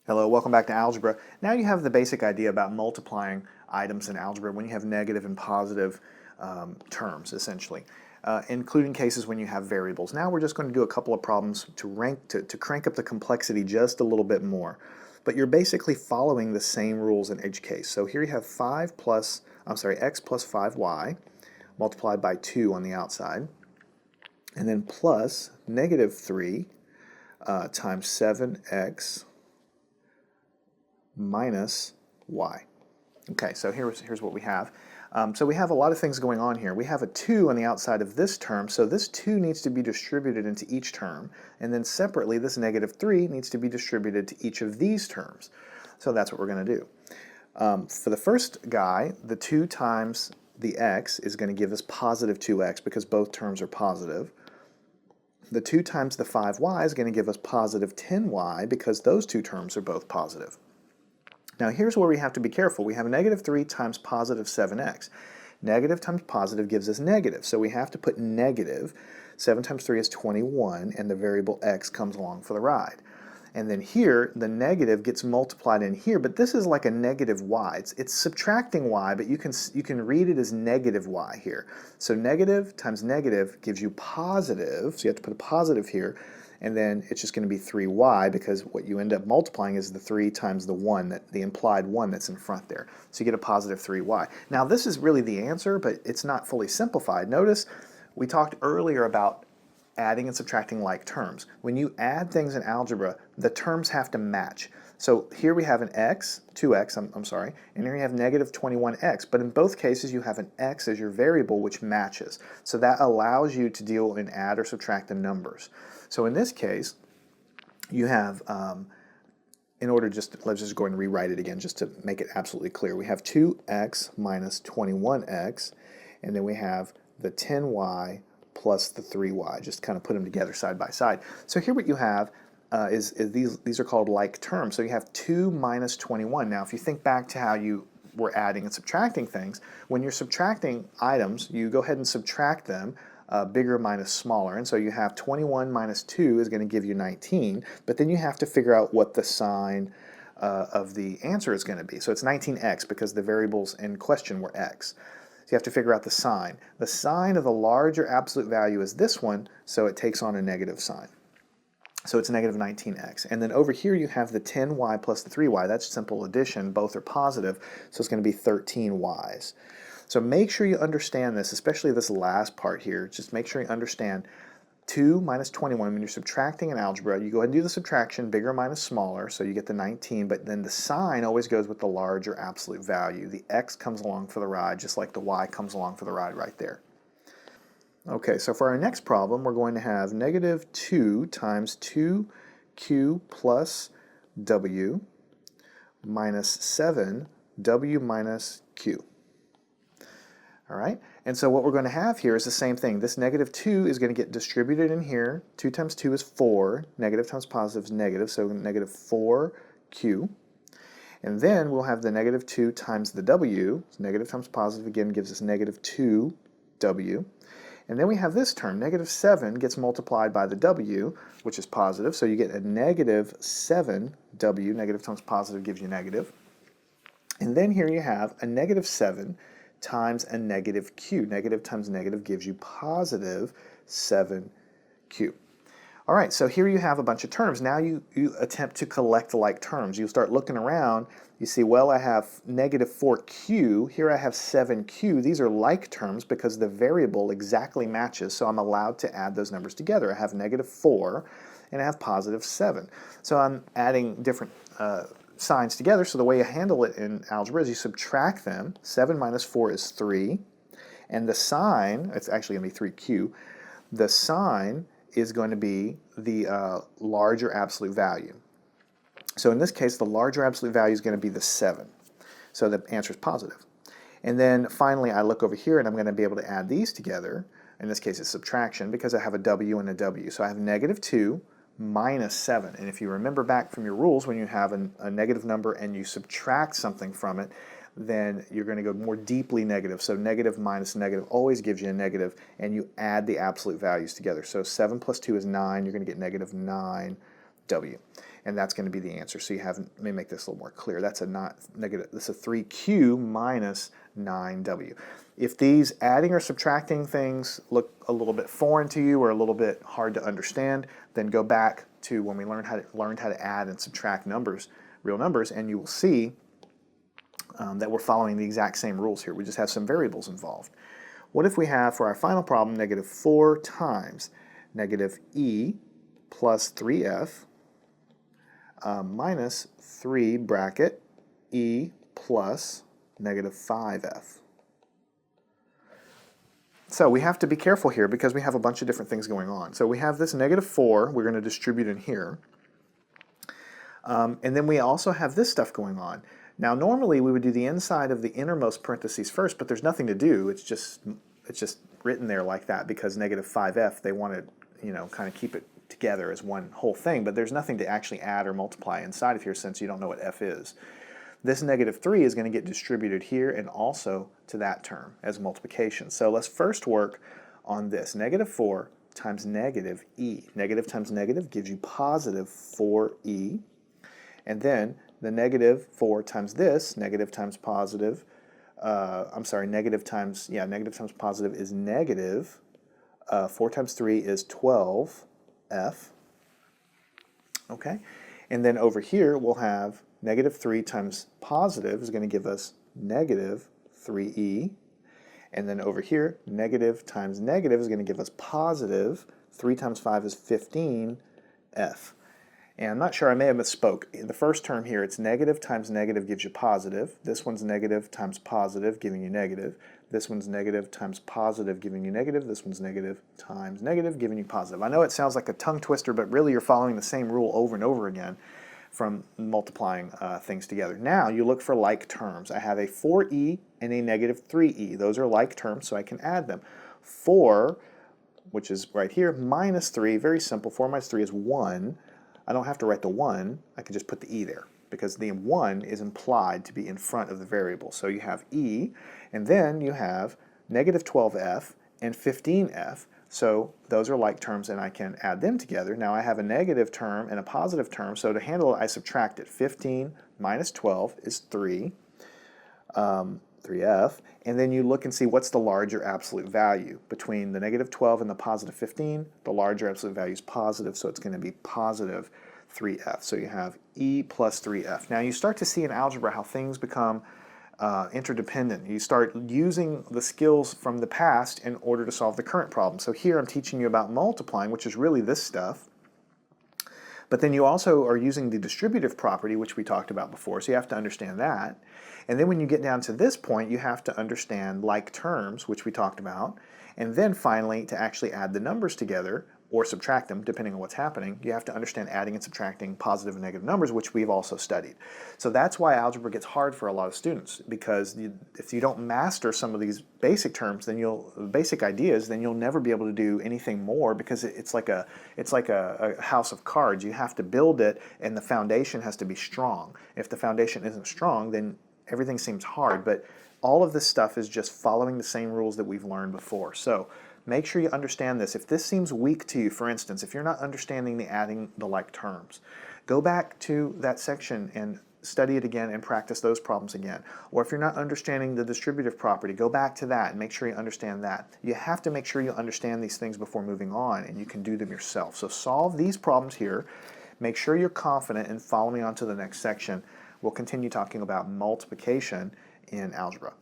Hello, welcome back to Algebra. Now you have the basic idea about multiplying items in algebra when you have negative and positive terms, essentially, including cases when you have variables. Now we're just going to do a couple of problems to crank up the complexity just a little bit more. But you're basically following the same rules in each case. So here you have x plus 5y multiplied by 2 on the outside, and then plus negative 3 times 7x minus y. Okay, so here's what we have. So we have a lot of things going on here. We have a 2 on the outside of this term, so this 2 needs to be distributed into each term, and then separately this negative 3 needs to be distributed to each of these terms. So that's what we're going to do. For the first guy, the 2 times the x is going to give us positive 2x because both terms are positive. The 2 times the 5y is going to give us positive 10y because those two terms are both positive. Now here's where we have to be careful. We have negative 3 times positive 7x. Negative times positive gives us negative, so we have to put negative. 7 times 3 is 21, and the variable x comes along for the ride. And then here, the negative gets multiplied in here, but this is like a negative y. It's subtracting y, but you can read it as negative y here. So negative times negative gives you positive, so you have to put a positive here, and then it's just going to be 3y because what you end up multiplying is the 3 times the implied 1 that's in front there. So you get a positive 3y. Now this is really the answer, but it's not fully simplified. Notice we talked earlier about adding and subtracting like terms. When you add things in algebra, the terms have to match. So here we have an x, 2x, I'm sorry, and here you have negative 21x, but in both cases you have an x as your variable which matches. So that allows you to deal and add or subtract the numbers. So in this case, you have, let's just go ahead and rewrite it again just to make it absolutely clear. We have 2x minus 21x, and then we have the 10y plus the 3y, just kind of put them together side by side. So here what you have is these are called like terms. So you have 2 minus 21. Now if you think back to how you were adding and subtracting things, when you're subtracting items, you go ahead and subtract them, bigger minus smaller, and so you have 21 minus 2 is going to give you 19, but then you have to figure out what the sign of the answer is going to be. So it's 19x because the variables in question were x. So you have to figure out the sign. The sign of the larger absolute value is this one, so it takes on a negative sign. So it's negative 19x. And then over here you have the 10y plus the 3y. That's simple addition. Both are positive, so it's going to be 13y's. So make sure you understand this, especially this last part here. Just make sure you understand 2 minus 21, when you're subtracting in algebra, you go ahead and do the subtraction, bigger minus smaller, so you get the 19, but then the sign always goes with the larger absolute value. The x comes along for the ride, just like the y comes along for the ride right there. Okay, so for our next problem, we're going to have negative 2 times 2q plus w minus 7w minus q. All right, and so what we're going to have here is the same thing. This negative 2 is going to get distributed in here. 2 times 2 is 4. Negative times positive is negative, so negative 4q. And then we'll have the negative 2 times the w. So negative times positive again gives us negative 2w. And then we have this term. Negative 7 gets multiplied by the w, which is positive, so you get a negative 7w. Negative times positive gives you negative. And then here you have a negative 7 times a negative q. Negative times negative gives you positive 7q. All right, so here you have a bunch of terms. Now you attempt to collect like terms. You start looking around, you see, well, I have negative 4q, here I have 7q. These are like terms because the variable exactly matches, so I'm allowed to add those numbers together. I have negative 4 and I have positive 7. So I'm adding different signs together, so the way you handle it in algebra is you subtract them. 7 minus 4 is 3, and the sign, it's actually going to be 3q, the sign is going to be the larger absolute value. So in this case, the larger absolute value is going to be the 7, so the answer is positive. And then finally, I look over here and I'm going to be able to add these together. In this case, it's subtraction because I have a w and a w. So I have negative 2 minus 7. And if you remember back from your rules, when you have a negative number and you subtract something from it, then you're going to go more deeply negative. So negative minus negative always gives you a negative, and you add the absolute values together. So 7 plus 2 is 9. You're going to get negative 9w. and that's going to be the answer. So you have, let me make this a little more clear. That's a not negative, that's a 3q minus 9w. If these adding or subtracting things look a little bit foreign to you or a little bit hard to understand, then go back to when we learned how to add and subtract numbers, real numbers, and you will see that we're following the exact same rules here. We just have some variables involved. What if we have, for our final problem, negative 4 times negative e plus 3f minus 3 bracket e plus negative 5f. So we have to be careful here because we have a bunch of different things going on. So we have this negative 4 we're going to distribute in here. And then we also have this stuff going on. Now normally we would do the inside of the innermost parentheses first, but there's nothing to do. It's just written there like that because negative 5f, they want to, you know, kind of keep it together as one whole thing, but there's nothing to actually add or multiply inside of here since you don't know what f is. This negative 3 is going to get distributed here and also to that term as multiplication. So let's first work on this. Negative 4 times negative e. Negative times negative gives you positive 4e. And then the negative 4 times this, negative times positive, negative times positive is negative. 4 times 3 is 12f. Okay? And then over here we'll have negative 3 times positive is going to give us negative 3e. And then over here, negative times negative is going to give us positive. 3 times 5 is 15f. And I'm not sure, I may have misspoke. In the first term here, it's negative times negative gives you positive. This one's negative times positive, giving you negative. This one's negative times positive, giving you negative. This one's negative times negative, giving you positive. I know it sounds like a tongue twister, but really you're following the same rule over and over again from multiplying things together. Now you look for like terms. I have a 4e and a negative 3e. Those are like terms, so I can add them. 4, which is right here, minus 3, very simple. 4 minus 3 is 1. I don't have to write the 1, I can just put the e there because the 1 is implied to be in front of the variable. So you have e, and then you have negative 12f and 15f. So those are like terms and I can add them together. Now I have a negative term and a positive term, so to handle it I subtract it. 15 minus 12 is 3, 3f, and then you look and see what's the larger absolute value. Between the negative 12 and the positive 15, the larger absolute value is positive, so it's going to be positive 3f. So you have e plus 3f. Now you start to see in algebra how things become interdependent. You start using the skills from the past in order to solve the current problem. So here I'm teaching you about multiplying, which is really this stuff. But then you also are using the distributive property, which we talked about before, so you have to understand that. And then when you get down to this point, you have to understand like terms, which we talked about. And then finally, to actually add the numbers together, or subtract them, depending on what's happening, you have to understand adding and subtracting positive and negative numbers, which we've also studied. So that's why algebra gets hard for a lot of students, because if you don't master some of these basic terms, then basic ideas, then you'll never be able to do anything more, because it's like a house of cards. You have to build it, and the foundation has to be strong. If the foundation isn't strong, then everything seems hard. But all of this stuff is just following the same rules that we've learned before. So make sure you understand this. If this seems weak to you, for instance, if you're not understanding the adding the like terms, go back to that section and study it again and practice those problems again. Or if you're not understanding the distributive property, go back to that and make sure you understand that. You have to make sure you understand these things before moving on, and you can do them yourself. So solve these problems here. Make sure you're confident and follow me on to the next section. We'll continue talking about multiplication in algebra.